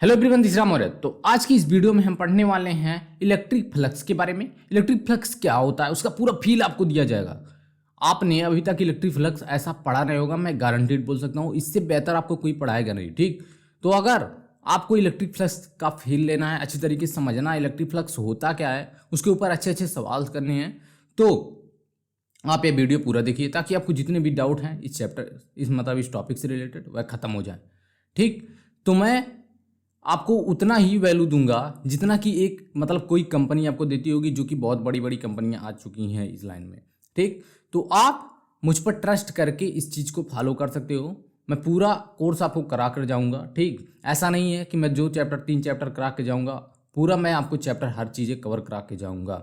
Hello everyone, this Ram Maurya. तो आज की इस वीडियो में हम पढ़ने वाले हैं इलेक्ट्रिक फ्लक्स के बारे में। इलेक्ट्रिक फ्लक्स क्या होता है उसका पूरा फील आपको दिया जाएगा। आपने अभी तक इलेक्ट्रिक फ्लक्स ऐसा पढ़ा नहीं होगा, मैं गारंटीड बोल सकता हूँ। इससे बेहतर आपको कोई पढ़ाएगा नहीं, ठीक। तो अगर आपको इलेक्ट्रिक फ्लक्स का फील लेना है, अच्छी तरीके से समझना इलेक्ट्रिक फ्लक्स होता क्या है, उसके ऊपर अच्छे अच्छे सवाल करने हैं, तो आप ये वीडियो पूरा देखिए ताकि आपको जितने भी डाउट हैं इस चैप्टर इस टॉपिक से रिलेटेड वह खत्म हो जाए, ठीक। तो मैं आपको उतना ही वैल्यू दूंगा जितना कि एक कोई कंपनी आपको देती होगी, जो कि बहुत बड़ी बड़ी कंपनियां आ चुकी हैं इस लाइन में, ठीक। तो आप मुझ पर ट्रस्ट करके इस चीज़ को फॉलो कर सकते हो। मैं पूरा कोर्स आपको करा कर जाऊंगा, ठीक। ऐसा नहीं है कि मैं जो चैप्टर 3 चैप्टर करा के जाऊंगा, पूरा मैं आपको चैप्टर हर चीज़ें कवर करा के जाऊंगा।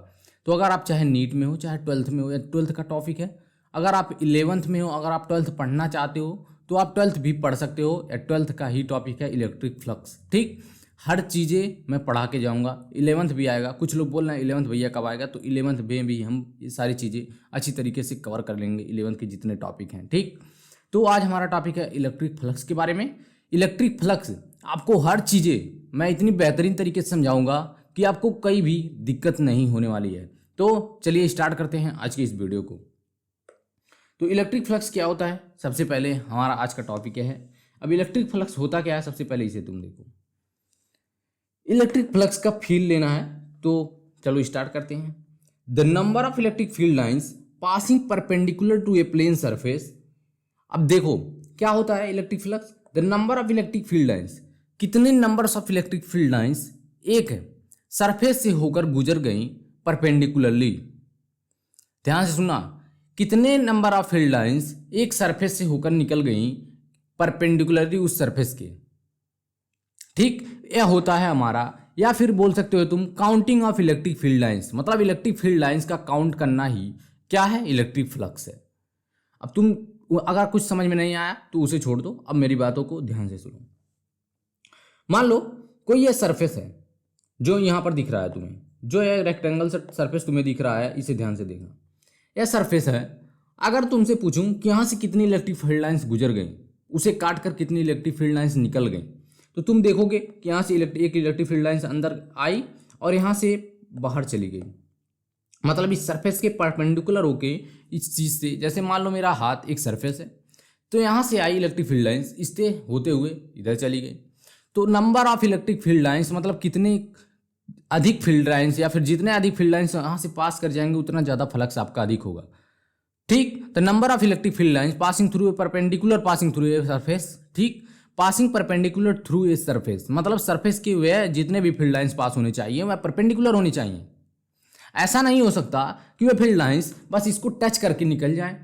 तो अगर आप चाहे नीट में हो, चाहे 12th में हो, या 12th का टॉपिक है, अगर आप 11th में हो, अगर आप 12th पढ़ना चाहते हो तो आप 12th भी पढ़ सकते हो। या 12th का ही टॉपिक है इलेक्ट्रिक फ्लक्स, ठीक। हर चीज़ें मैं पढ़ा के जाऊंगा। 11th भी आएगा, कुछ लोग बोल रहे हैं 11th भैया कब आएगा, तो 11th में भी हम ये सारी चीज़ें अच्छी तरीके से कवर कर लेंगे, 11th के जितने टॉपिक हैं, ठीक। तो आज हमारा टॉपिक है इलेक्ट्रिक फ्लक्स के बारे में। इलेक्ट्रिक फ्लक्स आपको हर चीज़ें मैं इतनी बेहतरीन तरीके से समझाऊंगा कि आपको कहीं भी दिक्कत नहीं होने वाली है। तो चलिए स्टार्ट करते हैं आज की इस वीडियो को। तो इलेक्ट्रिक फ्लक्स क्या होता है, सबसे पहले हमारा आज का टॉपिक है। अब इलेक्ट्रिक फ्लक्स होता क्या है, सबसे पहले इसे तुम देखो। इलेक्ट्रिक फ्लक्स का फील्ड लेना है, तो चलो स्टार्ट करते हैं। The number of electric field lines passing perpendicular to a plane surface. अब देखो क्या होता है electric flux. The number of electric field lines, कितने numbers of electric field lines एक है सरफेस से होकर गुजर गई परपेंडिकुलरली। ध्यान से सुनना, कितने नंबर ऑफ फील्ड लाइंस एक सरफेस से होकर निकल गई परपेंडिकुलरली उस सरफेस के, ठीक। यह होता है हमारा, या फिर बोल सकते हो तुम counting of electric field lines. मतलब इलेक्ट्रिक फील्ड लाइंस का काउंट करना ही क्या है, इलेक्ट्रिक फ्लक्स है। अब तुम अगर कुछ समझ में नहीं आया तो उसे छोड़ दो, अब मेरी बातों को ध्यान से सुनो। मान लो कोई ये सरफेस है जो यहां पर दिख रहा है तुम्हें, जो ये रेक्टेंगल सरफेस तुम्हें दिख रहा है, इसे ध्यान से देखना। यह सरफेस है। अगर तुमसे पूछूं कि यहां से कितनी इलेक्ट्रिक फील्ड लाइंस गुजर गई, उसे काट कर कितनी इलेक्ट्रिक फील्ड लाइंस निकल गई, तो तुम देखोगे कि यहाँ से एक इलेक्ट्रिक फील्ड लाइंस अंदर आई और यहाँ से बाहर चली गई। मतलब इस सरफेस के परपेंडिकुलर होके इस चीज़ से, जैसे मान लो मेरा हाथ एक सरफेस है, तो यहाँ से आई इलेक्ट्रिक फील्ड लाइंस, इससे होते हुए इधर चली गई। तो number of electric field lines मतलब कितने अधिक फील्ड लाइंस, या फिर जितने अधिक फील्ड लाइंस यहाँ से पास कर जाएंगे उतना ज़्यादा फ्लक्स आपका अधिक होगा, ठीक। The number of electric field lines passing through a perpendicular passing through a surface, ठीक। Passing perpendicular through a surface मतलब सरफेस के वे जितने भी फील्ड लाइंस पास होने चाहिए वह परपेंडिकुलर होनी चाहिए। ऐसा नहीं हो सकता कि वह फील्ड लाइंस बस इसको टच करके निकल जाए।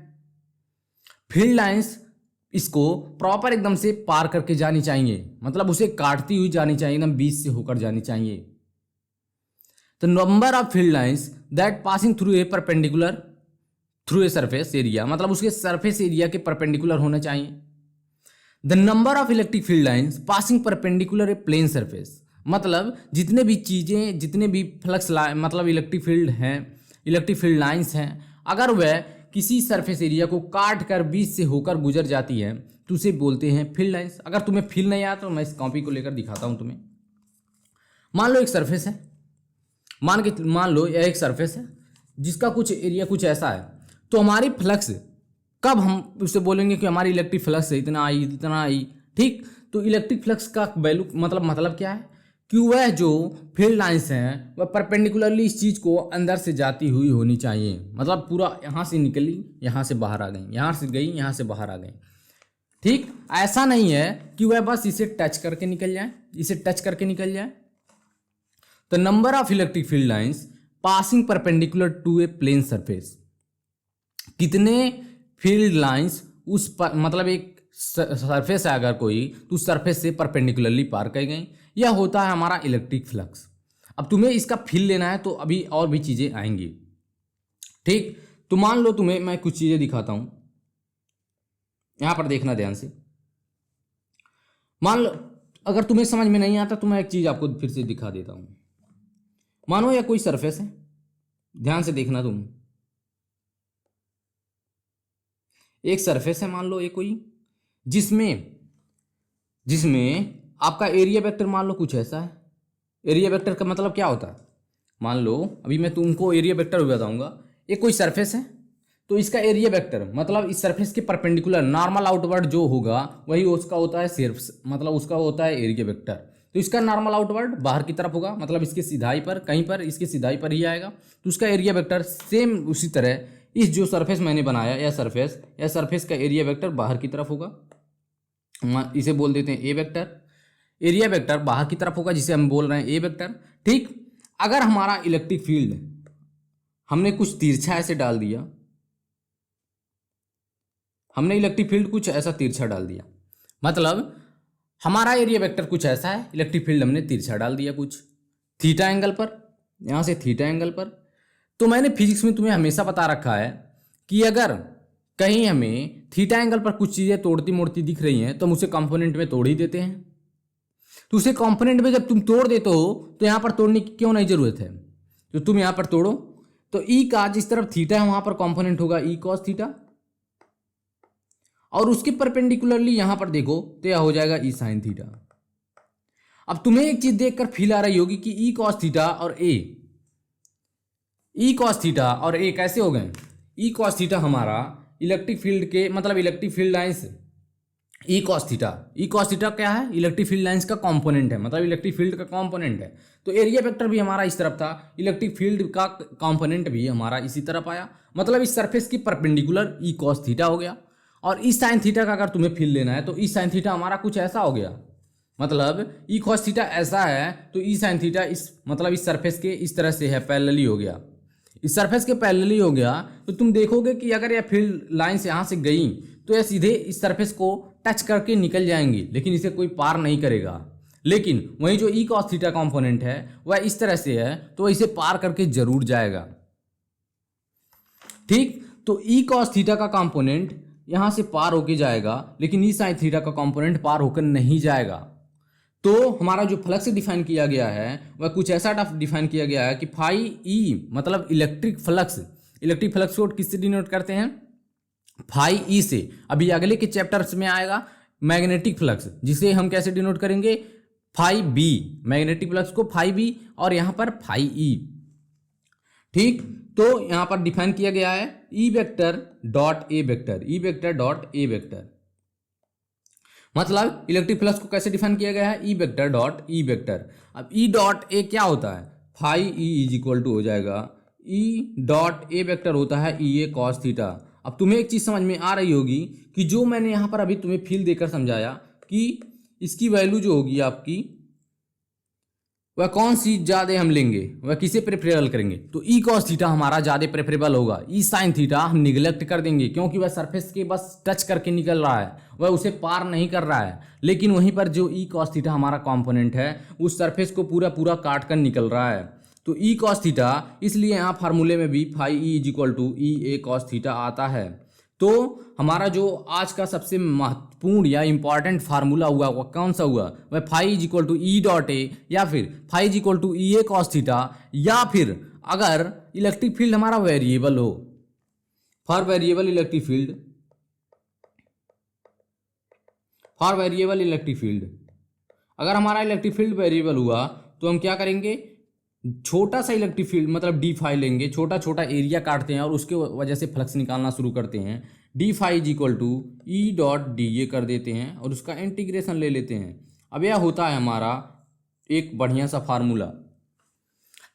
फील्ड लाइंस इसको प्रॉपर एकदम से पार करके जानी चाहिए, मतलब उसे काटती हुई जानी चाहिए, एकदम बीच से होकर जानी चाहिए। तो number of field lines that passing through a perpendicular through a surface area मतलब उसके सरफेस एरिया के परपेंडिकुलर होना चाहिए। The number of electric field lines passing perpendicular a plane surface मतलब जितने भी चीज़ें, जितने भी फ्लक्स लाइन मतलब इलेक्ट्रिक फील्ड हैं, इलेक्ट्रिक फील्ड लाइंस हैं, अगर वह किसी सरफेस एरिया को काट कर बीच से होकर गुजर जाती है तो उसे बोलते हैं फील्ड लाइंस। अगर तुम्हें फील नहीं आया तो मैं इस कॉपी को लेकर दिखाता हूं तुम्हें। मान लो एक सरफेस है, मान लो यह एक सरफेस है जिसका कुछ एरिया कुछ ऐसा है, तो हमारी फ्लक्स कब हम उससे बोलेंगे कि हमारी इलेक्ट्रिक फ्लक्स है इतना आई इतना आई, ठीक। तो इलेक्ट्रिक फ्लक्स का वैल्यू मतलब क्या है कि वह जो फील्ड लाइंस हैं वह परपेंडिकुलरली इस चीज़ को अंदर से जाती हुई होनी चाहिए। मतलब पूरा यहाँ से निकली, यहाँ से बाहर आ गई, यहाँ से गई, यहाँ से बाहर आ गई, ठीक। ऐसा नहीं है कि वह बस इसे टच करके निकल जाए, इसे टच करके निकल जाए। तो number of electric field lines passing perpendicular to a plane surface, कितने फील्ड लाइंस उस पर मतलब एक सरफेस है अगर कोई, तो उस सरफेस से परपेंडिकुलरली पार कर गई, यह होता है हमारा इलेक्ट्रिक फ्लक्स। अब तुम्हें इसका फील लेना है तो अभी और भी चीजें आएंगी, ठीक। तो मान लो तुम्हें मैं कुछ चीजें दिखाता हूं, यहां पर देखना ध्यान से। मान लो अगर तुम्हें समझ में नहीं आता तो मैं एक चीज आपको फिर से दिखा देता हूं। मानो यह कोई सरफेस है, ध्यान से देखना तुम, एक सरफेस है मान लो ये कोई, जिसमें जिसमें आपका एरिया वेक्टर मान लो कुछ ऐसा है। एरिया वेक्टर का मतलब क्या होता है, मान लो अभी मैं तुमको एरिया वेक्टर बताऊंगा। ये कोई सरफेस है तो इसका एरिया वेक्टर मतलब इस सरफेस के परपेंडिकुलर नॉर्मल आउटवर्ड जो होगा वही उसका होता है सिर्फ मतलब उसका होता है एरिया वेक्टर। तो इसका नॉर्मल आउटवर्ड बाहर की तरफ होगा, मतलब इसके सिधाई पर कहीं पर इसके सिधाई पर ही आएगा, तो उसका एरिया वेक्टर सेम उसी तरह इस जो सरफेस मैंने बनाया यह सरफेस का एरिया वेक्टर बाहर की तरफ होगा। इसे बोल देते हैं ए वेक्टर। एरिया वेक्टर बाहर की तरफ होगा जिसे हम बोल रहे हैं ए वेक्टर। ठीक, अगर हमारा इलेक्ट्रिक फील्ड हमने कुछ तिरछा ऐसे डाल दिया, हमने इलेक्ट्रिक फील्ड कुछ ऐसा तिरछा डाल दिया, मतलब हमारा एरिया वेक्टर कुछ ऐसा है, इलेक्ट्रिक फील्ड हमने तिरछा डाल दिया कुछ थीटा एंगल पर, यहाँ से थीटा एंगल पर। तो मैंने फिजिक्स में तुम्हें हमेशा बता रखा है कि अगर कहीं हमें थीटा एंगल पर कुछ चीज़ें तोड़ती मोड़ती दिख रही हैं तो हम उसे कंपोनेंट में तोड़ ही देते हैं। तो उसे कंपोनेंट में जब तुम तोड़ देते हो तो यहाँ पर तोड़ने की क्यों नहीं जरूरत है, तो तुम यहाँ पर तोड़ो तो ई का जिस तरफ थीटा है वहाँ पर कंपोनेंट होगा ई कॉस थीटा, और उसके परपेंडिकुलरली यहां पर देखो तो यह हो जाएगा ई साइन थीटा। अब तुम्हें एक चीज देखकर फील आ रही होगी कि ई कॉस थीटा और ए कैसे हो गए। ई कॉस थीटा हमारा इलेक्ट्रिक फील्ड के मतलब electric field lines, E cos theta क्या है, इलेक्ट्रिक फील्ड लाइंस का कंपोनेंट है, मतलब इलेक्ट्रिक फील्ड का कंपोनेंट है। तो एरिया वेक्टर भी हमारा इस तरफ था, इलेक्ट्रिक फील्ड का कंपोनेंट भी हमारा इसी तरफ आया, मतलब इस सरफेस की परपेंडिकुलर ई कॉस थीटा हो गया। और ई साइन थीटा का अगर तुम्हें फील लेना है तो ई साइन थीटा हमारा कुछ ऐसा हो गया, मतलब ई कॉस थीटा ऐसा है तो ई साइन थीटा इस मतलब इस सरफेस के इस तरह से है, पैरेलली हो गया, इस सरफेस के पैरेलली हो गया। तो तुम देखोगे कि अगर यह फील्ड लाइंस यहाँ से गई तो यह सीधे इस सरफेस को टच करके निकल जाएंगी, लेकिन इसे कोई पार नहीं करेगा। लेकिन वही जो ई कॉस थीटा कॉम्पोनेंट है वह इस तरह से है तो इसे पार करके जरूर जाएगा। ठीक, तो ई कॉस थीटा का कॉम्पोनेंट यहां से पार होके जाएगा, लेकिन ई साइन थीटा का कंपोनेंट पार होकर नहीं जाएगा। तो हमारा जो फ्लक्स डिफाइन किया गया है वह कुछ ऐसा डिफाइन किया गया है कि फाई ई मतलब इलेक्ट्रिक फ्लक्स को किससे डिनोट करते हैं, फाई ई से। अभी अगले के चैप्टर्स में आएगा मैग्नेटिक फ्लक्स, जिसे हम कैसे डिनोट करेंगे, फाई बी, मैग्नेटिक फ्लक्स को फाई बी और यहां पर फाई ई। ठीक, तो यहां पर डिफाइन किया गया है E vector dot A vector, मतलब इलेक्ट्रिक फ्लक्स को कैसे डिफाइन किया गया है, E vector dot E vector. अब ई डॉट ए क्या होता है, phi E is equal to हो जाएगा ई डॉट ए वेक्टर होता है ई ए कॉस थीटा। अब तुम्हें एक चीज समझ में आ रही होगी कि जो मैंने यहां पर अभी तुम्हें फील देकर समझाया कि इसकी वैल्यू जो होगी आपकी वह कौन सी ज़्यादा हम लेंगे, वह किसे प्रेफरेबल करेंगे, तो ई कॉस थीटा हमारा ज़्यादा प्रेफरेबल होगा। ई साइन थीटा हम निगलेक्ट कर देंगे क्योंकि वह सरफेस के बस टच करके निकल रहा है, वह उसे पार नहीं कर रहा है। लेकिन वहीं पर जो ई कॉस थीटा हमारा कंपोनेंट है उस सरफेस को पूरा काट कर निकल रहा है, तो ई कॉस थीटा, इसलिए यहाँ फार्मूले में भी phi E is equal to E A cos theta आता है। तो हमारा जो आज का सबसे महत्वपूर्ण या इंपॉर्टेंट फार्मूला हुआ वह कौन सा हुआ, वह phi is equal to E dot A या फिर phi is equal to E A cos theta, या फिर अगर इलेक्ट्रिक फील्ड हमारा वेरिएबल हो, फॉर वेरिएबल इलेक्ट्रिक फील्ड, अगर हमारा इलेक्ट्रिक फील्ड वेरिएबल हुआ तो हम क्या करेंगे, छोटा सा इलेक्ट्रिक फील्ड मतलब डी फाई लेंगे, छोटा छोटा एरिया काटते हैं और उसके वजह से फ्लक्स निकालना शुरू करते हैं। D phi is equal to E dot d A कर देते हैं और उसका इंटीग्रेशन ले लेते हैं। अब यह होता है हमारा एक बढ़िया सा फार्मूला।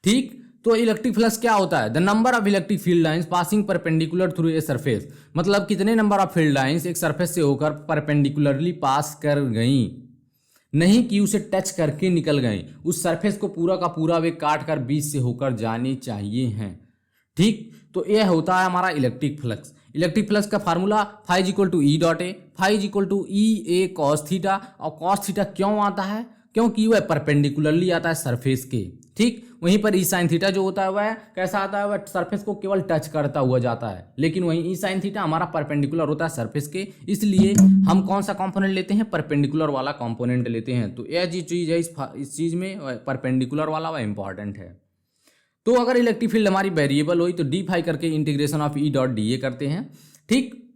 ठीक, तो इलेक्ट्रिक फ्लक्स क्या होता है, the number of electric field lines passing perpendicular through a surface, मतलब कितने नंबर ऑफ फील्ड लाइंस एक सरफेस से होकर परपेंडिकुलरली पास कर गई, नहीं कि उसे टच करके निकल गए, उस सरफेस को पूरा का पूरा वे काट कर बीच से होकर जाने चाहिए हैं। ठीक, तो यह होता है हमारा इलेक्ट्रिक फ्लक्स का formula phi is equal to E dot A, phi is equal to E A cos theta. और कॉस थीटा क्यों आता है, क्योंकि वह परपेंडिकुलरली आता है सरफेस के। ठीक, वहीं पर ई साइन थीटा जो होता है वह कैसा आता है, वह सरफेस को केवल टच करता हुआ जाता है, लेकिन वहीं ई साइन थीटा हमारा परपेंडिकुलर होता है सरफेस के, इसलिए हम कौन सा कंपोनेंट लेते हैं, परपेंडिकुलर वाला कंपोनेंट लेते हैं। तो यह जो चीज़ है इस चीज़ में परपेंडिकुलर वाला वह इंपॉर्टेंट है। तो अगर इलेक्ट्रिक फील्ड हमारी वेरिएबल हुई तो डी फाई करके integration of E dot d ए करते हैं। ठीक,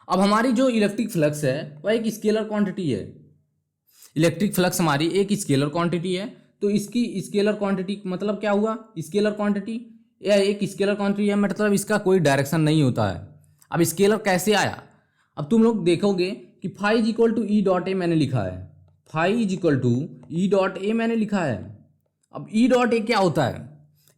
अब हमारी जो इलेक्ट्रिक फ्लक्स है वह एक स्केलर क्वांटिटी है, इलेक्ट्रिक फ्लक्स हमारी एक स्केलर क्वांटिटी है, तो इसकी स्केलर क्वांटिटी मतलब क्या हुआ, स्केलर क्वांटिटी या एक स्केलर क्वांटिटी है, मतलब इसका कोई डायरेक्शन नहीं होता है। अब स्केलर कैसे आया, अब तुम लोग देखोगे कि phi is equal to E dot A मैंने लिखा है, phi is equal to E dot A मैंने लिखा है। अब ई डॉट ए क्या होता है,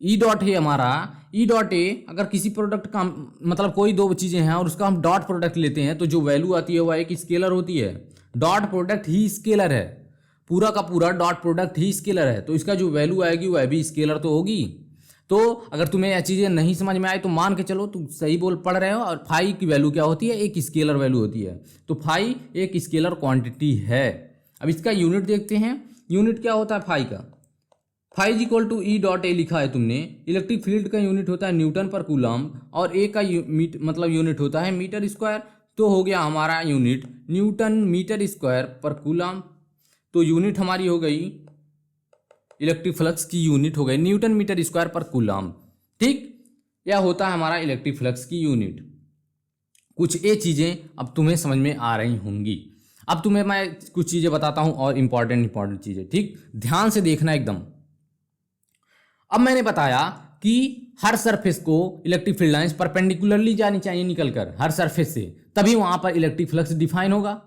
ई डॉट ए हमारा, ई डॉट ए अगर किसी प्रोडक्ट का मतलब कोई दो चीज़ें हैं और उसका हम डॉट प्रोडक्ट लेते हैं तो जो वैल्यू आती है वह एक स्केलर होती है। डॉट प्रोडक्ट ही स्केलर है, पूरा का पूरा डॉट प्रोडक्ट ही स्केलर है, तो इसका जो वैल्यू आएगी वह भी स्केलर तो होगी। तो अगर तुम्हें यह चीज़ें नहीं समझ में आए तो मान के चलो तुम सही बोल पढ़ रहे हो, और फाई की वैल्यू क्या होती है, एक स्केलर वैल्यू होती है, तो फाई एक स्केलर क्वांटिटी है। अब इसका यूनिट देखते हैं, यूनिट क्या होता है फाई का, phi is equal to E dot A लिखा है तुमने, इलेक्ट्रिक फील्ड का यूनिट होता है न्यूटन पर कूलम और ए का मतलब यूनिट होता है मीटर स्क्वायर, तो हो गया हमारा यूनिट न्यूटन मीटर स्क्वायर पर कूलम। तो यूनिट हमारी हो गई, इलेक्ट्रिक फ्लक्स की यूनिट हो गई न्यूटन मीटर स्क्वायर पर कूलम। ठीक, यह होता है हमारा इलेक्ट्रिक फ्लक्स की यूनिट। कुछ ये चीज़ें अब तुम्हें समझ में आ रही होंगी। अब तुम्हें मैं कुछ चीज़ें बताता हूँ और इंपॉर्टेंट चीज़ें, ठीक ध्यान से देखना एकदम। अब मैंने बताया कि हर सरफेस को इलेक्ट्रिक फील्ड लाइंस परपेंडिकुलरली जानी चाहिए निकलकर हर सरफेस से, तभी वहां पर इलेक्ट्रिक फ्लक्स डिफाइन होगा।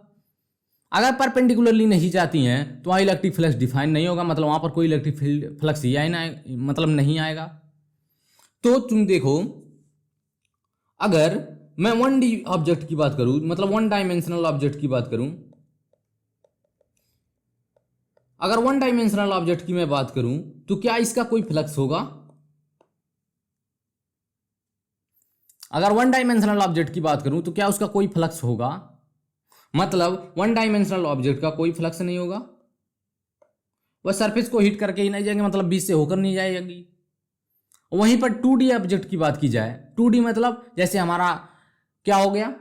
अगर परपेंडिकुलरली नहीं जाती हैं तो वहाँ इलेक्ट्रिक फ्लक्स डिफाइन नहीं होगा, मतलब वहाँ पर कोई इलेक्ट्रिक फील्ड फ्लक्स ही आए ना, मतलब नहीं आएगा। तो तुम देखो, अगर मैं 1D ऑब्जेक्ट की बात करूँ, मतलब 1 डायमेंशनल ऑब्जेक्ट की बात करूँ, अगर 1 डायमेंशनल ऑब्जेक्ट की मैं बात करूँ तो क्या इसका कोई फ्लक्स होगा? अगर 1 डायमेंशनल ऑब्जेक्ट की बात करूँ तो क्या उसका कोई फ्लक्स होगा? मतलब 1 डायमेंशनल ऑब्जेक्ट का कोई फ्लक्स नहीं होगा, वह सरफेस को हिट करके ही नहीं जाएंगे, मतलब बीच से होकर नहीं जाएगी। वहीं पर 2D ऑब्जेक्ट की बात की जाए, 2D मतलब जैसे हमारा क्या हो गया,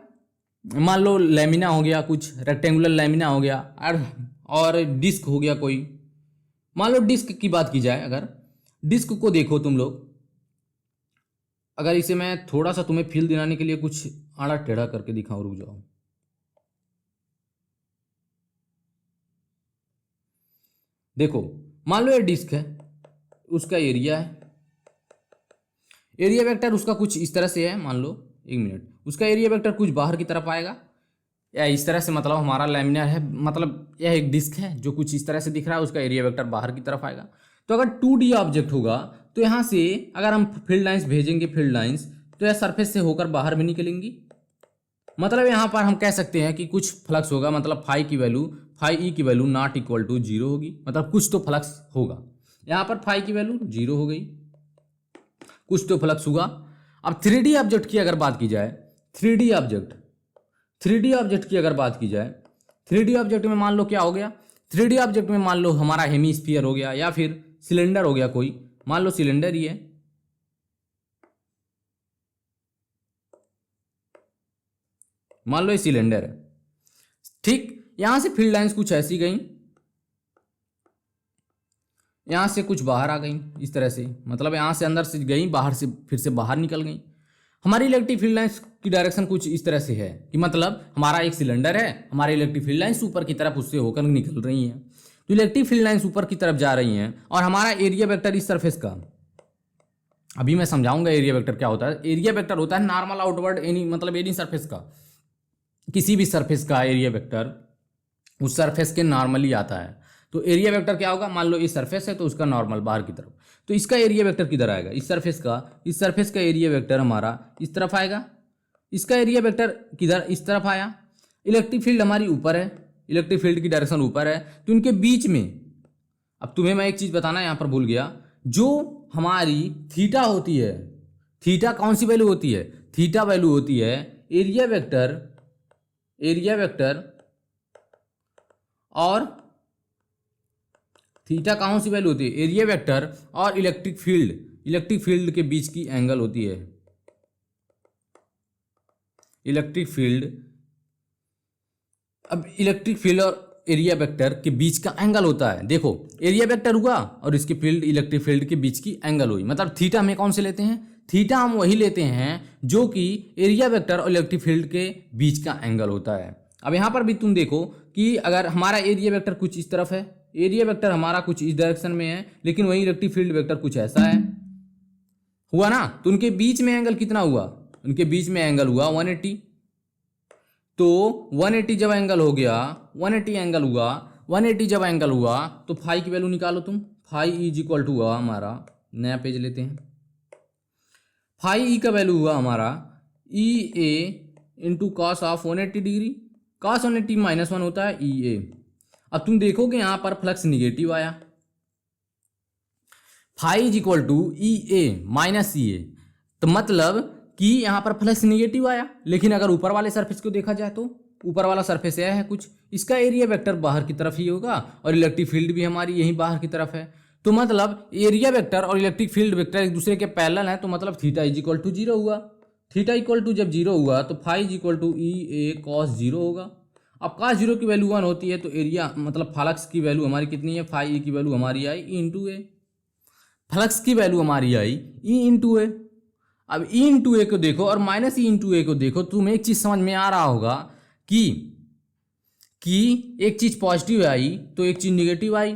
मान लो लैमिना हो गया, कुछ रेक्टेंगुलर लैमिना हो गया, और डिस्क हो गया कोई। मान लो डिस्क की बात की जाए, अगर डिस्क को देखो तुम लोग, अगर इसे मैं थोड़ा सा तुम्हें फील दिलाने के लिए कुछ आड़ा टेढ़ा करके दिखाऊं, रुक जाओ। देखो, मान लो ये डिस्क है, उसका एरिया है, एरिया वेक्टर उसका कुछ इस तरह से है, मान लो 1 मिनट, उसका एरिया वेक्टर कुछ बाहर की तरफ आएगा या इस तरह से, मतलब हमारा लैमिनार है, मतलब यह एक डिस्क है जो कुछ इस तरह से दिख रहा है, उसका एरिया वेक्टर बाहर की तरफ आएगा। तो अगर 2D ऑब्जेक्ट होगा तो यहाँ से अगर हम फील्ड लाइंस भेजेंगे, फील्ड लाइंस, तो यह सरफेस से होकर बाहर भी निकलेंगी, मतलब यहाँ पर हम कह सकते हैं कि कुछ फ्लक्स होगा, मतलब फाई की वैल्यू, फाई ई की वैल्यू नॉट इक्वल टू 0 होगी, मतलब कुछ तो फ्लक्स होगा। यहाँ पर फाई की वैल्यू 0 हो गई, कुछ तो फ्लक्स हुआ। अब 3D ऑब्जेक्ट की अगर बात की जाए, 3D ऑब्जेक्ट की अगर बात की जाए, 3D ऑब्जेक्ट में मान लो क्या हो गया, 3D ऑब्जेक्ट में मान लो हमारा हेमीस्फीयर हो गया या फिर सिलेंडर हो गया कोई, मान लो सिलेंडर ही है, मान लो ये सिलेंडर है, ठीक। यहां से फील्ड लाइंस कुछ ऐसी गई, यहां से कुछ बाहर आ गई इस तरह से, मतलब यहां से अंदर से गई, बाहर से फिर से बाहर निकल गई। हमारी इलेक्ट्रिक फील्ड लाइंस की डायरेक्शन कुछ इस तरह से है कि मतलब हमारा एक सिलेंडर है, हमारी इलेक्ट्रिक फील्ड लाइंस ऊपर की तरफ उससे होकर निकल रही हैं, तो इलेक्ट्रिक फील्ड लाइंस ऊपर की तरफ जा रही हैं, और हमारा एरिया वेक्टर इस सरफेस का, अभी मैं समझाऊंगा एरिया वेक्टर क्या होता है। एरिया वेक्टर होता है नॉर्मल आउटवर्ड एनी, मतलब एनी सरफेस का, किसी भी सरफेस का एरिया वेक्टर उस सरफेस के नॉर्मली आता है। तो एरिया वेक्टर क्या होगा, मान लो इस सरफेस है तो उसका नॉर्मल बाहर की तरफ, तो इसका एरिया वेक्टर किधर आएगा, इस सरफेस का एरिया वेक्टर हमारा इस तरफ आएगा, इसका एरिया वेक्टर किधर, इस तरफ आया। इलेक्ट्रिक फील्ड हमारी ऊपर है, इलेक्ट्रिक फील्ड की डायरेक्शन ऊपर है, तो इनके बीच में, अब तुम्हें मैं एक चीज़ बताना यहाँ पर भूल गया, जो हमारी थीटा होती है, थीटा कौन सी वैल्यू होती है, थीटा वैल्यू होती है एरिया वेक्टर और थीटा कौन सी वैल्यू होती है, एरिया वेक्टर और इलेक्ट्रिक फील्ड के बीच की एंगल होती है, इलेक्ट्रिक फील्ड। अब इलेक्ट्रिक फील्ड और एरिया वेक्टर के बीच का एंगल होता है, देखो एरिया वेक्टर हुआ और इसके फील्ड, इलेक्ट्रिक फील्ड के बीच की एंगल हुई, मतलब थीटा हमें कौन से लेते हैं, थीटा हम वही लेते हैं जो कि एरिया वेक्टर और इलेक्ट्रिक फील्ड के बीच का एंगल होता है। अब यहाँ पर भी तुम देखो कि अगर हमारा एरिया वेक्टर कुछ इस तरफ है, एरिया वेक्टर हमारा कुछ इस डायरेक्शन में है, लेकिन वहीं इलेक्ट्रिक फील्ड वेक्टर कुछ ऐसा है, हुआ ना। तो उनके बीच में एंगल कितना हुआ, उनके बीच में एंगल हुआ 180। तो 180 जब एंगल हो गया, 180 एंगल हुआ, 180 जब एंगल हुआ तो फाई की वैल्यू निकालो तुम। फाई इज इक्वल टू हुआ हमारा, नया पेज लेते हैं, फाई ई का वैल्यू हुआ हमारा E A into cos of 180 degree, cos 180 -1 होता है ई ए। अब तुम देखोगे यहां पर फ्लक्स निगेटिव आया, phi is equal to E A minus E A, तो मतलब कि यहां पर फ्लक्स निगेटिव आया। लेकिन अगर ऊपर वाले सरफेस को देखा जाए तो ऊपर वाला सरफेस यह है कुछ, इसका एरिया वेक्टर बाहर की तरफ ही होगा और इलेक्ट्रिक फील्ड भी हमारी यहीं बाहर की तरफ है। तो मतलब एरिया वेक्टर और इलेक्ट्रिक फील्ड वेक्टर एक दूसरे के पैरेलल है, तो मतलब थीटा इज इक्वल टू 0 हुआ। थीटा इक्वल टू जब 0 हुआ तो phi is equal to E A cos 0 होगा। अब कॉस 0 की वैल्यू 1 होती है, तो एरिया मतलब फ्लक्स की वैल्यू हमारी कितनी है, फाई ई की वैल्यू हमारी आई ई इंटू ए, फ्लक्स की वैल्यू हमारी आई ई इंटू ए। अब ई इंटू ए को देखो और माइनस ई इंटू ए को देखो, तुम्हें एक चीज समझ में आ रहा होगा कि एक चीज पॉजिटिव आई तो एक चीज निगेटिव आई।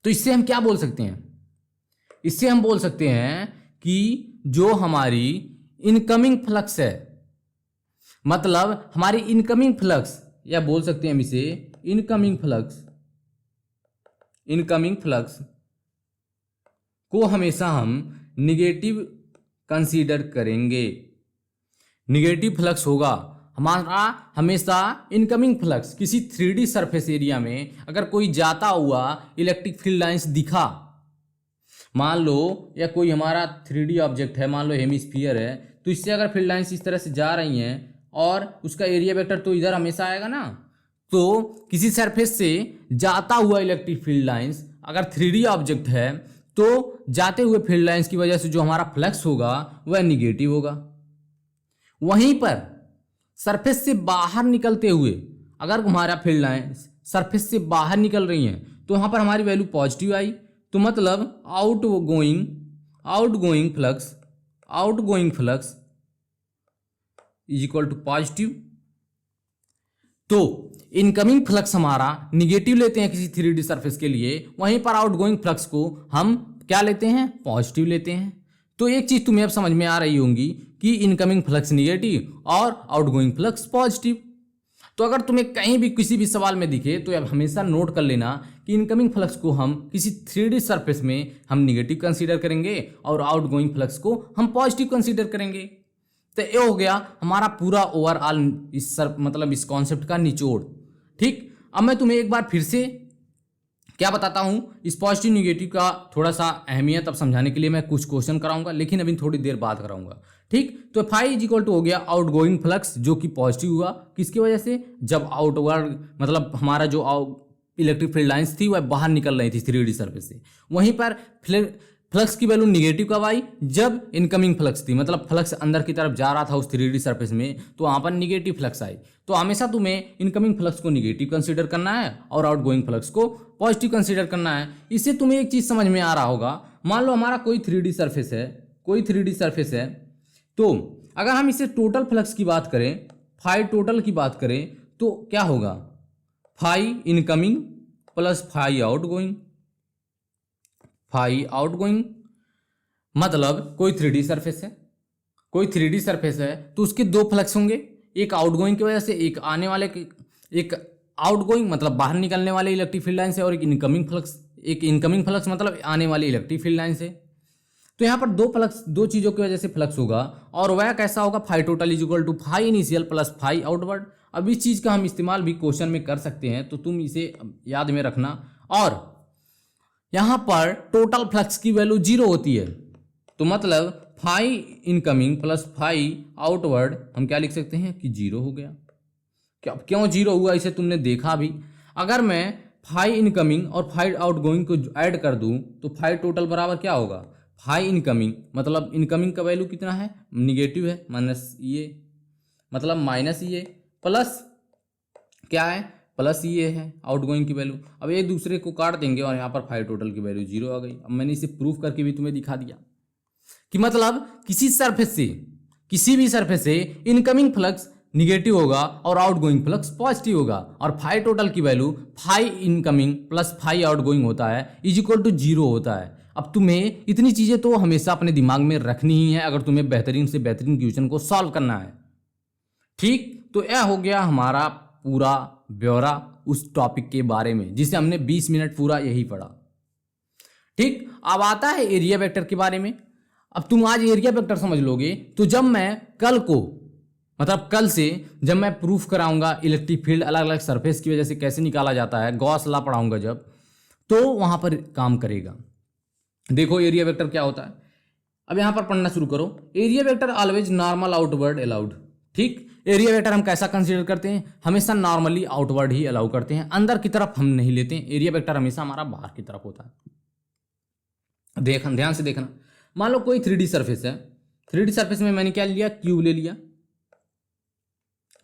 तो इससे हम क्या बोल सकते हैं, इससे हम बोल सकते हैं कि जो हमारी इनकमिंग फ्लक्स है, मतलब हमारी इनकमिंग फ्लक्स, या बोल सकते हैं हम इसे इनकमिंग फ्लक्स, इनकमिंग फ्लक्स को हमेशा हम निगेटिव कंसीडर करेंगे। निगेटिव फ्लक्स होगा हमारा हमेशा इनकमिंग फ्लक्स। किसी 3D सरफेस एरिया में अगर कोई जाता हुआ इलेक्ट्रिक फील्ड लाइंस दिखा, मान लो या कोई हमारा 3D ऑब्जेक्ट है, मान लो हेमिस्फीयर है, तो इससे अगर फील्ड लाइंस इस तरह से जा रही हैं और उसका एरिया वेक्टर तो इधर हमेशा आएगा ना। तो किसी सरफेस से जाता हुआ इलेक्ट्रिक फील्ड लाइंस अगर 3D ऑब्जेक्ट है, तो जाते हुए फील्ड लाइंस की वजह से जो हमारा फ्लक्स होगा वह निगेटिव होगा। वहीं पर सरफेस से बाहर निकलते हुए अगर हमारा फील्ड लाइंस सरफेस से बाहर निकल रही हैं, तो वहां पर हमारी वैल्यू पॉजिटिव आई। तो मतलब outgoing flux is equal to positive. तो इनकमिंग फ्लक्स हमारा निगेटिव लेते हैं किसी 3D सरफेस के लिए, वहीं पर आउटगोइंग फ्लक्स को हम क्या लेते हैं, पॉजिटिव लेते हैं। तो एक चीज तुम्हें अब समझ में आ रही होंगी कि इनकमिंग फ्लक्स निगेटिव और आउटगोइंग फ्लक्स पॉजिटिव। तो अगर तुम्हें कहीं भी किसी भी सवाल में दिखे तो अब हमेशा नोट कर लेना कि इनकमिंग फ्लक्स को हम किसी 3D सरफेस में हम निगेटिव कंसीडर करेंगे और आउटगोइंग फ्लक्स को हम पॉजिटिव कंसीडर करेंगे। तो ये हो गया हमारा पूरा ओवरऑल मतलब इस कॉन्सेप्ट का निचोड़। ठीक, अब मैं तुम्हें एक बार फिर से क्या बताता हूं, इस पॉजिटिव निगेटिव का थोड़ा सा अहमियत अब समझाने के लिए मैं कुछ क्वेश्चन कराऊंगा, लेकिन अभी थोड़ी देर बाद कराऊंगा। ठीक, तो फाई इज इक्वल टू हो गया आउटगोइंग फ्लक्स, जो कि पॉजिटिव हुआ किसकी वजह से, जब आउटवर्ड मतलब हमारा जो इलेक्ट्रिक फील्ड लाइंस थी वह बाहर निकल रही थी 3D सरफेस से। वहीं पर फ्लक्स की वैल्यू निगेटिव कब आई, जब इनकमिंग फ्लक्स थी, मतलब फ्लक्स अंदर की तरफ जा रहा था उस 3D सरफेस में, तो वहां पर निगेटिव फ्लक्स आई। तो हमेशा तुम्हें इनकमिंग फ्लक्स को निगेटिव कंसीडर करना है और आउटगोइंग फ्लक्स को पॉजिटिव कंसीडर करना है। इससे तुम्हें एक चीज समझ में आ रहा होगा, मान लो हमारा कोई 3D सरफेस है, कोई 3D सरफेस है, तो अगर हम इसे टोटल फ्लक्स की बात करें, फाई टोटल की बात करें, तो क्या होगा, phi incoming plus phi outgoing, phi outgoing. मतलब कोई 3D सरफेस है, कोई 3D सरफेस है तो उसके दो फ्लक्स होंगे, एक आउटगोइंग की वजह से, एक आने वाले, एक आउटगोइंग मतलब बाहर निकलने वाले इलेक्ट्रिक फील्ड लाइन से, और एक इनकमिंग फ्लक्स मतलब आने वाली इलेक्ट्रिक फील्ड लाइन से। तो यहाँ पर दो फ्लक्स, दो चीजों की वजह से फ्लक्स होगा, और वह कैसा होगा, phi total is equal to phi initial plus phi outward. अब इस चीज का हम इस्तेमाल भी क्वेश्चन में कर सकते हैं, तो तुम इसे याद में रखना। और यहां पर टोटल फ्लक्स की वैल्यू 0 होती है, तो मतलब phi incoming plus phi outward हम क्या लिख सकते हैं कि 0 हो गया। क्यों 0 हुआ इसे तुमने देखा भी। अगर मैं फाई इनकमिंग और फाई आउटगोइंग को ऐड कर दूं तो फाई टोटल बराबर क्या होगा, फाई इनकमिंग मतलब इनकमिंग का वैल्यू कितना है, निगेटिव है, माइनस ये मतलब माइनस ये, प्लस क्या है, प्लस ये है आउटगोइंग की वैल्यू। अब एक दूसरे को काट देंगे और यहाँ पर फाई टोटल की वैल्यू 0 आ गई। अब मैंने इसे प्रूफ करके भी तुम्हें दिखा दिया कि मतलब किसी सरफेस से, किसी भी सरफेस से इनकमिंग फ्लक्स निगेटिव होगा और आउटगोइंग फ्लक्स पॉजिटिव होगा, और फाई टोटल की value phi incoming plus phi outgoing होता है इज इक्वल टू 0 होता है। अब तुम्हें इतनी चीज़ें तो हमेशा अपने दिमाग में रखनी ही है अगर तुम्हें बेहतरीन से बेहतरीन क्वेश्चन को सॉल्व करना है। ठीक, तो यह हो गया हमारा पूरा ब्यौरा उस टॉपिक के बारे में जिसे हमने 20 मिनट पूरा यही पढ़ा। ठीक, अब आता है एरिया वेक्टर के बारे में। अब तुम आज एरिया वेक्टर समझ लोगे तो जब मैं कल को मतलब कल से जब मैं प्रूफ कराऊंगा इलेक्ट्रिक फील्ड अलग अलग सरफेस की वजह से कैसे निकाला जाता है, गॉस लॉ पढ़ाऊंगा जब, तो वहां पर काम करेगा। देखो एरिया वेक्टर क्या होता है, अब यहां पर पढ़ना शुरू करो। Area vector always normal outward allowed. ठीक, एरिया वेक्टर हम कैसा कंसीडर करते हैं, हमेशा नॉर्मली आउटवर्ड ही अलाउ करते हैं, अंदर की तरफ हम नहीं लेते हैं। एरिया वेक्टर हमेशा हमारा बाहर की तरफ होता है। ध्यान से देखना, मान लो कोई 3D सरफेस है, 3D सरफेस में मैंने क्या लिया, क्यूब ले लिया,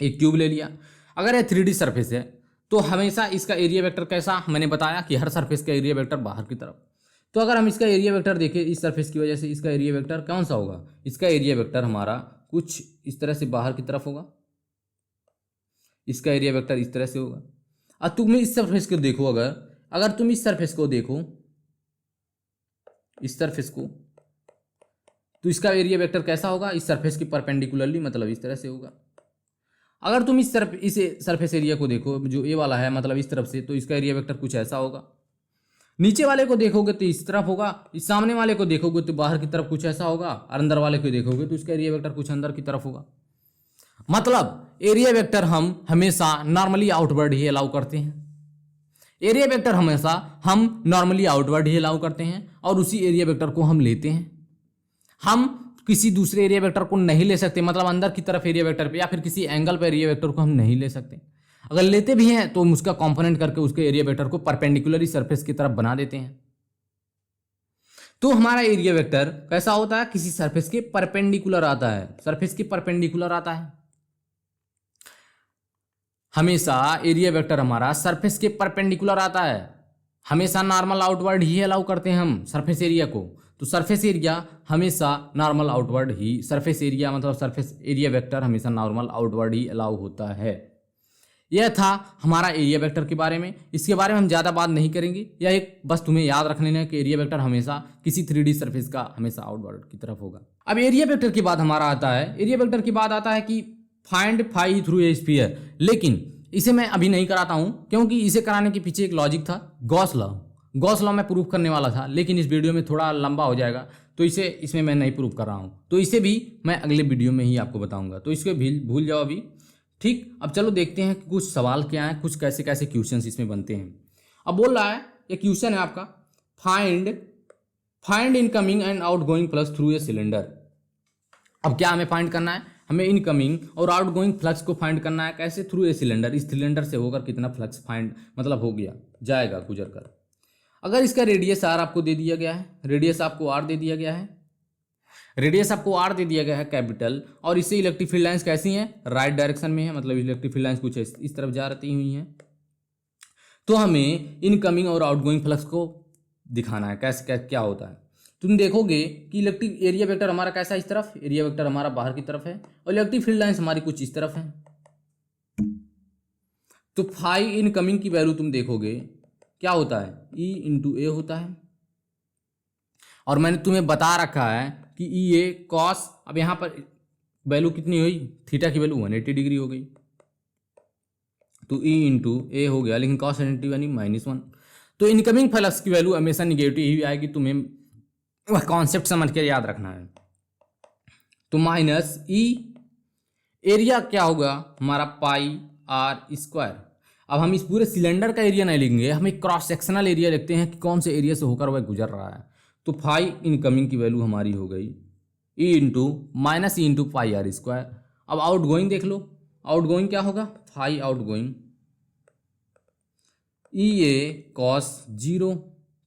एक क्यूब ले लिया। अगर यह 3D सरफेस है तो हमेशा इसका एरिया वेक्टर कैसा, मैंने बताया कि हर सरफेस का एरिया वेक्टर बाहर की तरफ। तो अगर हम इसका एरिया वेक्टर देखें इस सरफेस की वजह से, इसका एरिया वेक्टर कौन सा होगा, इसका एरिया वेक्टर हमारा कुछ इस तरह से बाहर की तरफ होगा, इसका एरिया वेक्टर इस तरह से होगा। अब तुम इस सरफेस को देखो, अगर तुम इस सरफेस को देखो, इस सरफेस को, तो इसका एरिया वेक्टर कैसा होगा, इस सरफेस की परपेंडिकुलरली, मतलब इस तरह से होगा। अगर तुम इस सरफेस एरिया को देखो जो ए वाला है, मतलब इस तरफ से, तो इसका एरिया वेक्टर कुछ ऐसा होगा। नीचे वाले को देखोगे तो इस तरफ होगा, इस सामने वाले को देखोगे तो बाहर की तरफ कुछ ऐसा होगा, और अंदर वाले को देखोगे तो इसका एरिया वेक्टर कुछ अंदर की तरफ होगा। मतलब एरिया वेक्टर हम हमेशा नॉर्मली आउटवर्ड ही अलाउ करते हैं। एरिया वेक्टर हमेशा हम नॉर्मली आउटवर्ड ही अलाउ करते हैं और उसी एरिया वेक्टर को हम लेते हैं। हम किसी दूसरे एरिया वेक्टर को नहीं ले सकते, मतलब अंदर की तरफ एरिया वेक्टर पे या फिर किसी एंगल पर एरिया वेक्टर को हम नहीं ले सकते। अगर लेते भी हैं तो हम उसका कंपोनेंट करके उसके एरिया वेक्टर को परपेंडिकुलरली सरफेस की तरफ बना देते हैं। तो हमारा एरिया वेक्टर कैसा होता है, किसी सरफेस के परपेंडिकुलर आता है, सरफेस के परपेंडिकुलर आता है। हमेशा एरिया वेक्टर हमारा सरफेस के परपेंडिकुलर आता है। हमेशा नॉर्मल आउटवर्ड ही अलाउ करते हैं हम सरफेस एरिया को। तो सरफेस एरिया हमेशा नॉर्मल आउटवर्ड ही, सरफेस एरिया मतलब सरफेस एरिया वेक्टर हमेशा नॉर्मल आउटवर्ड ही अलाउ होता है। यह था हमारा एरिया वेक्टर के बारे में। इसके बारे में हम ज़्यादा बात नहीं करेंगे, यह एक बस तुम्हें याद रख लेना है कि एरिया वेक्टर हमेशा किसी 3D सरफेस का हमेशा आउटवर्ड की तरफ होगा। अब एरिया वेक्टर के बाद हमारा आता है, एरिया वेक्टर के बाद आता है कि find phi through a sphere. लेकिन इसे मैं अभी नहीं कराता हूं क्योंकि इसे कराने के पीछे एक लॉजिक था, गॉस लॉ। गॉस लॉ मैं प्रूफ करने वाला था, लेकिन इस वीडियो में थोड़ा लंबा हो जाएगा तो इसमें मैं नहीं प्रूफ कर रहा हूं। तो इसे भी मैं अगले वीडियो में ही आपको बताऊंगा, तो इसको भूल जाओ अभी। ठीक, अब चलो देखते हैं कि कुछ सवाल क्या है, कुछ कैसे कैसे क्वेश्चंस इसमें बनते हैं। अब बोल रहा है, ये क्वेश्चन है आपका, find incoming and outgoing flux through a cylinder. अब क्या हमें फाइंड करना है, हमें इनकमिंग और आउटगोइंग फ्लक्स को फाइंड करना है। कैसे, थ्रू ए सिलेंडर, इस सिलेंडर से होकर कितना फ्लक्स फाइंड मतलब हो गया, जाएगा गुजर कर। अगर इसका रेडियस आर आपको दे दिया गया है, रेडियस आपको आर दे दिया गया है, रेडियस आपको आर दे दिया गया है कैपिटल, और इससे इलेक्ट्रिक फील्ड लाइंस कैसी हैं, राइट डायरेक्शन में है, मतलब इलेक्ट्रिक फील्ड लाइंस कुछ इस तरफ जा रही हुई हैं। तो हमें इनकमिंग और आउटगोइंग फ्लक्स को दिखाना है कैसे क्या होता है। तुम देखोगे कि इलेक्ट्रिक एरिया वेक्टर हमारा कैसा इस तरफ, एरिया वेक्टर हमारा बाहर की तरफ है, और इलेक्ट्रिक फील्ड लाइंस हमारी कुछ इस तरफ है। तो फाई इनकमिंग की वैल्यू तुम देखोगे क्या होता है, E इंटू ए होता है, और मैंने तुम्हें बता रखा है कि ई ए कॉस, अब यहां पर वैल्यू कितनी हुई, थीटा की वैल्यू 180 डिग्री हो गई, तो E इंटू ए हो गया, लेकिन कॉस 180 यानी -1। तो इनकमिंग फ्लक्स की वैल्यू हमेशा निगेटिव ही आएगी, तुम्हें वह कॉन्सेप्ट समझ के याद रखना है। तो माइनस ई एरिया क्या होगा हमारा पाई आर स्क्वायर। अब हम इस पूरे सिलेंडर का एरिया नहीं लिखेंगे, हम एक क्रॉस सेक्शनल एरिया लिखते हैं कि कौन से एरिया से होकर वह गुजर रहा है। तो फाई इनकमिंग की वैल्यू हमारी हो गई E into minus E into pi are square. अब आउट गोइंग देख लो, आउट गोइंग क्या होगा, phi outgoing E A cos 0।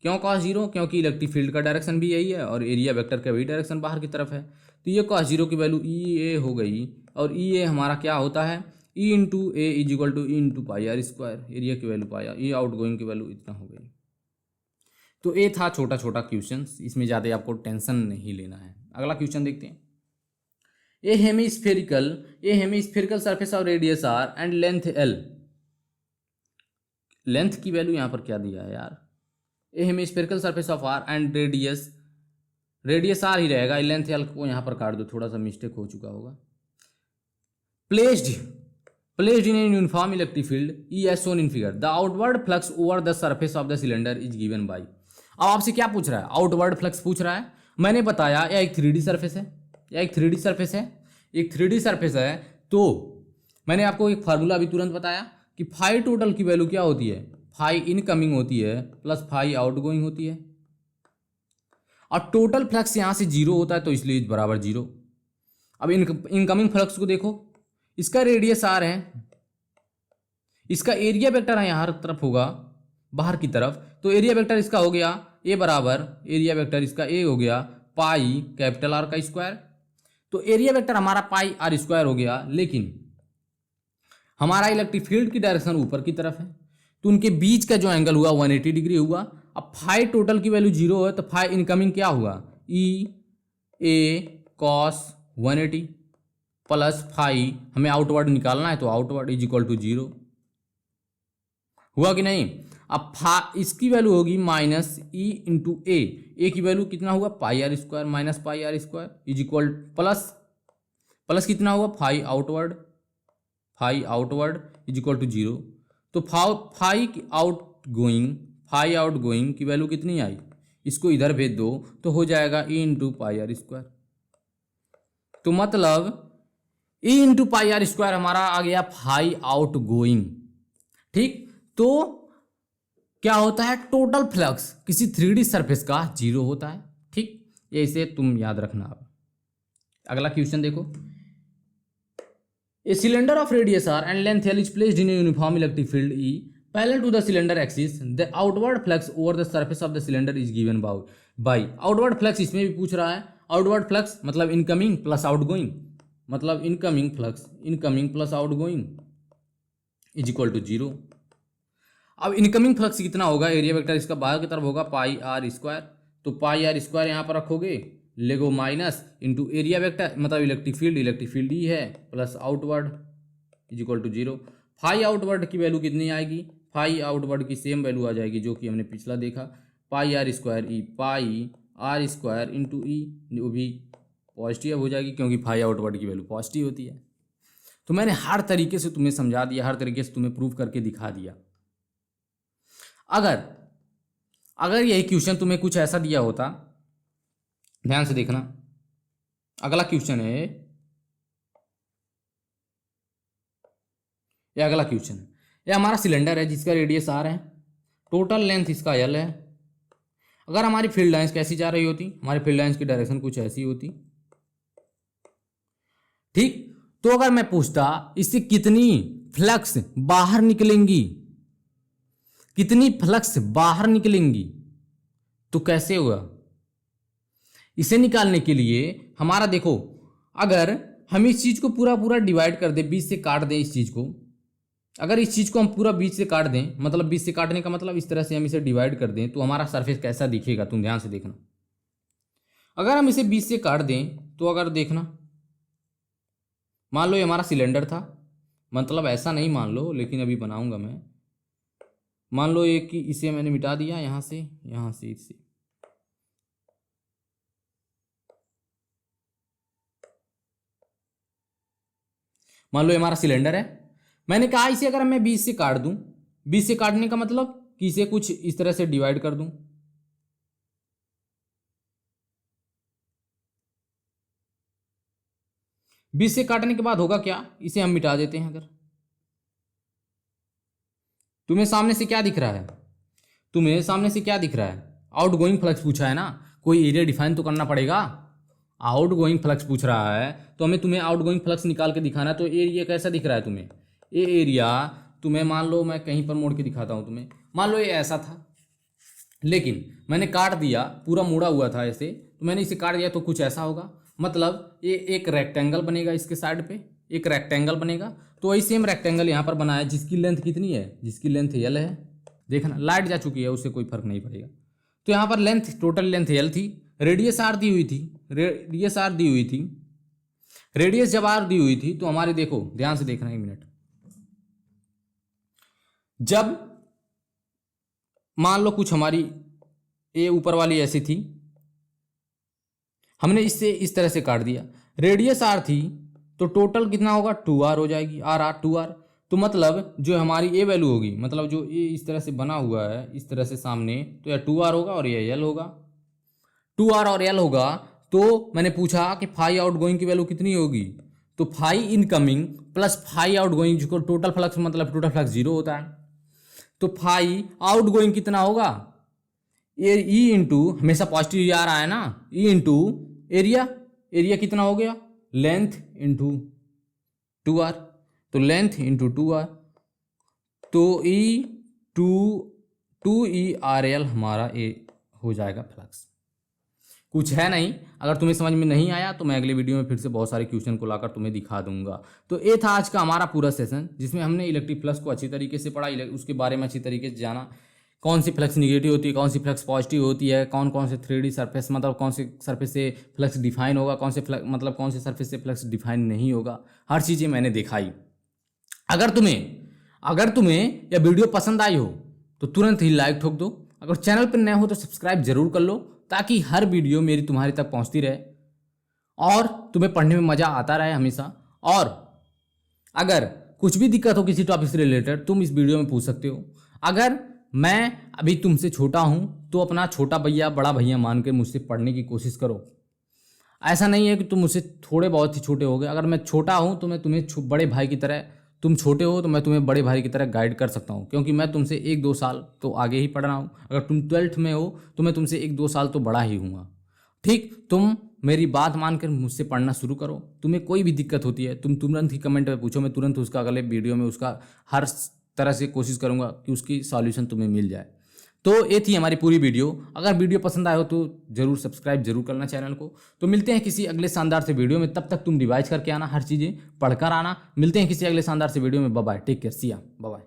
क्यों कॉस 0, क्योंकि इलेक्ट्रिक फील्ड का डायरेक्शन भी यही है और एरिया वेक्टर का भी डायरेक्शन बाहर की तरफ है। तो ये कॉस 0 की वैल्यू ई ए हो गई, और ई ए हमारा क्या होता है, E into A is equal to E into pi are square. Area की वैल्यू पाया, ई आउट गोइंग की वैल्यू इतना हो गई। तो ये था छोटा छोटा क्वेश्चन, इसमें ज़्यादा आपको टेंशन नहीं लेना है। अगला क्वेश्चन देखते हैं। A hemispherical surface of radius R and length L. Length की वैल्यू यहाँ पर क्या दिया है यार, a hemispherical surface of R and radius R ही रहेगा, लेंथ एल को यहाँ पर काट दो, थोड़ा सा मिस्टेक हो चुका होगा। Placed in an uniform electric field E as shown in figure, the outward flux over the surface of the cylinder is given by. अब आपसे क्या पूछ रहा है, आउटवर्ड फ्लक्स पूछ रहा है। मैंने बताया यह एक 3D सरफेस है, एक 3D सरफेस है, तो मैंने आपको एक फार्मूला अभी तुरंत बताया कि फाई टोटल की वैल्यू क्या होती है, फाई इनकमिंग होती है प्लस फाई आउटगोइंग होती है, और टोटल फ्लक्स यहाँ से 0 होता है तो इसलिए बराबर 0। अब इनकमिंग फ्लक्स को देखो, इसका रेडियस आर है, इसका एरिया वेक्टर है यहाँ तरफ होगा बाहर की तरफ, तो एरिया वेक्टर इसका हो गया ए बराबर, एरिया वेक्टर इसका ए हो गया पाई कैपिटल आर का स्क्वायर। तो एरिया वेक्टर हमारा पाई आर स्क्वायर हो गया, लेकिन हमारा इलेक्ट्रिक फील्ड की डायरेक्शन ऊपर की तरफ है, तो उनके बीच का जो एंगल हुआ 180 डिग्री हुआ। अब फाई टोटल की वैल्यू 0 है तो फाई इनकमिंग क्या हुआ, ई ए कॉस 180 प्लस फाई हमें आउटवर्ड निकालना है तो आउटवर्ड इज इक्वल टू 0 हुआ कि नहीं। अब इसकी वैल्यू होगी माइनस ई इंटू ए की वैल्यू कितना हुआ pi are square minus pi are square is equal plus कितना हुआ phi outward is equal to 0। तो फाई आउटगोइंग की वैल्यू कितनी आई, इसको इधर भेज दो तो हो जाएगा E into pi are square. तो मतलब E into pi are square हमारा आ गया फाई आउटगोइंग। ठीक, तो क्या होता है, टोटल फ्लक्स किसी 3D सरफेस का 0 होता है। ठीक, ये इसे तुम याद रखना। अब अगला क्वेश्चन देखो, a cylinder of radius R and length L is placed in a uniform electric field E parallel to the cylinder axis, the outward flux over the surface of the cylinder is given by. Outward flux इसमें भी पूछ रहा है, outward flux मतलब incoming plus outgoing, मतलब incoming plus outgoing is equal to 0। अब incoming flux कितना होगा, एरिया वेक्टर इसका बाहर की तरफ होगा पाई आर स्क्वायर, तो पाई आर स्क्वायर यहाँ पर रखोगे, लेगो माइनस इंटू एरिया वेक्टर मतलब इलेक्ट्रिक फील्ड ही है plus outward is equal to 0। Phi outward की वैल्यू कितनी आएगी, फाई आउटवर्ड की सेम वैल्यू आ जाएगी जो कि हमने पिछला देखा, pi are square E pi are square into E, वो भी पॉजिटिव हो जाएगी क्योंकि फाई आउटवर्ड की वैल्यू पॉजिटिव होती है। तो मैंने हर तरीके से तुम्हें समझा दिया, हर तरीके से तुम्हें प्रूव करके दिखा दिया। अगर यही क्वेश्चन तुम्हें कुछ ऐसा दिया होता, ध्यान से देखना, अगला क्वेश्चन है अगला क्वेश्चन है, यह हमारा सिलेंडर है जिसका रेडियस आर है, टोटल लेंथ इसका एल है। अगर हमारी फील्ड लाइंस कैसी जा रही होती, हमारी फील्ड लाइंस की डायरेक्शन कुछ ऐसी होती। ठीक, तो अगर मैं पूछता इससे कितनी फ्लक्स बाहर निकलेंगी, तो कैसे होगा। इसे निकालने के लिए हमारा देखो, अगर हम इस चीज को पूरा डिवाइड कर दें, बीच से काट दें इस चीज को, अगर इस चीज को हम पूरा बीच से काट दें, मतलब बीच से काटने का मतलब इस तरह से हम इसे डिवाइड कर दें, तो हमारा सरफेस कैसा दिखेगा, तुम ध्यान से देखना। अगर हम इसे बीच से काट दें तो अगर देखना, मान लो ये हमारा सिलेंडर था, मतलब ऐसा नहीं मान लो, लेकिन अभी बनाऊंगा मैं। मान लो ये कि इसे मैंने मिटा दिया यहां से इसे, मान लो ये हमारा सिलेंडर है। मैंने कहा इसे अगर मैं बीच से काट दूं, बीच से काटने का मतलब कि इसे कुछ इस तरह से डिवाइड कर दूं, बीच से काटने के बाद होगा क्या, इसे हम मिटा देते हैं। अगर तुम्हें सामने से क्या दिख रहा है, आउटगोइंग फ्लक्स पूछा है ना, कोई एरिया डिफाइन तो करना पड़ेगा। आउटगोइंग फ्लक्स पूछ रहा है तो हमें तुम्हें आउटगोइंग फ्लक्स निकाल के दिखाना है। तो एरिया कैसा दिख रहा है तुम्हें, ये एरिया तुम्हें, मान लो मैं कहीं पर मोड़ के दिखाता हूं तुम्हें, मान लो ये ऐसा था, लेकिन मैंने काट दिया, पूरा मुड़ा हुआ था ऐसे, तो मैंने इसे काट दिया तो कुछ ऐसा होगा, मतलब ये एक रेक्टेंगल बनेगा, इसके साइड पे एक रेक्टेंगल बनेगा। तो वही सेम रेक्टेंगल यहाँ पर बनाया, जिसकी लेंथ कितनी है, जिसकी लेंथ एल है। देखना लाइट जा चुकी है, उससे कोई फर्क नहीं पड़ेगा। तो यहाँ पर लेंथ, टोटल लेंथ एल थी, रेडियस आर दी हुई थी, रेडियस जब आर दी हुई थी तो हमारी, देखो ध्यान से देखना 1 मिनट, जब मान लो कुछ हमारी ए ऊपर वाली ऐसी थी, हमने इससे इस तरह से काट दिया, रेडियस आर थी तो टोटल कितना होगा 2r हो जाएगी, आर आर 2r। तो मतलब जो हमारी ए वैल्यू होगी, मतलब जो ए इस तरह से बना हुआ है इस तरह से सामने, तो यह 2r होगा और यह एल होगा, 2r और एल होगा। तो मैंने पूछा कि फाई आउट गोइंग की वैल्यू कितनी होगी, तो phi incoming plus phi outgoing, जिसको टोटल फ्लक्स मतलब टोटल फ्लक्स 0 होता है, तो फाई आउट गोइंग कितना होगा, ये ई इंटू, हमेशा पॉजिटिव आ रहा है ना, ई इंटू एरिया, एरिया कितना हो गया, लेंथ इंटू 2r, तो लेंथ इंटू 2r, तो ई टू ई आर एल हमारा ए हो जाएगा फ्लक्स। कुछ है नहीं, अगर तुम्हें समझ में नहीं आया तो मैं अगले वीडियो में फिर से बहुत सारे क्वेश्चन को लाकर तुम्हें दिखा दूंगा। तो ये था आज का हमारा पूरा सेशन, जिसमें हमने इलेक्ट्रिक फ्लक्स को अच्छी तरीके से पढ़ा, उसके बारे में अच्छी तरीके से जाना, कौन सी फ्लक्स निगेटिव होती है, कौन सी फ्लक्स पॉजिटिव होती है, कौन कौन से 3D सरफेस, मतलब कौन से सरफेस से फ्लक्स डिफाइन होगा, कौन से फ्लक्स मतलब कौन से सरफेस से फ्लक्स डिफाइन नहीं होगा, हर चीज़ें मैंने दिखाई। अगर तुम्हें यह वीडियो पसंद आई हो तो तुरंत ही लाइक ठोक दो, अगर चैनल पर नए हो तो सब्सक्राइब जरूर कर लो, ताकि हर वीडियो मेरी तुम्हारे तक पहुंचती रहे और तुम्हें पढ़ने में मज़ा आता रहे हमेशा। और अगर कुछ भी दिक्कत हो किसी टॉपिक से रिलेटेड, तुम इस वीडियो में पूछ सकते हो। अगर मैं अभी तुमसे छोटा हूं तो अपना छोटा भैया बड़ा भैया मान के मुझसे पढ़ने की कोशिश करो। ऐसा नहीं है कि तुम मुझसे थोड़े बहुत ही छोटे हो गए, अगर मैं छोटा हूं तो मैं तुम्हें बड़े भाई की तरह, तुम छोटे हो तो मैं तुम्हें बड़े भाई की तरह गाइड कर सकता हूं, क्योंकि मैं तुमसे 1-2 साल तो आगे ही पढ़ रहा हूं। अगर तुम 12th में हो तो मैं तुमसे 1-2 साल तो बड़ा ही हूँगा। ठीक, तुम मेरी बात मानकर मुझसे पढ़ना शुरू करो। तुम्हें कोई भी दिक्कत होती है तुम तुरंत ही कमेंट में पूछो, मैं तुरंत उसका अगले वीडियो में उसका हर तरह से कोशिश करूंगा कि उसकी सॉल्यूशन तुम्हें मिल जाए। तो ये थी हमारी पूरी वीडियो। अगर वीडियो पसंद आए हो तो जरूर सब्सक्राइब जरूर करना चैनल को। तो मिलते हैं किसी अगले शानदार से वीडियो में, तब तक तुम रिवाइज करके आना, हर चीज़ें पढ़कर आना। मिलते हैं किसी अगले शानदार से वीडियो में। बाय बाय, टेक केयर, सी या, बाय बाय।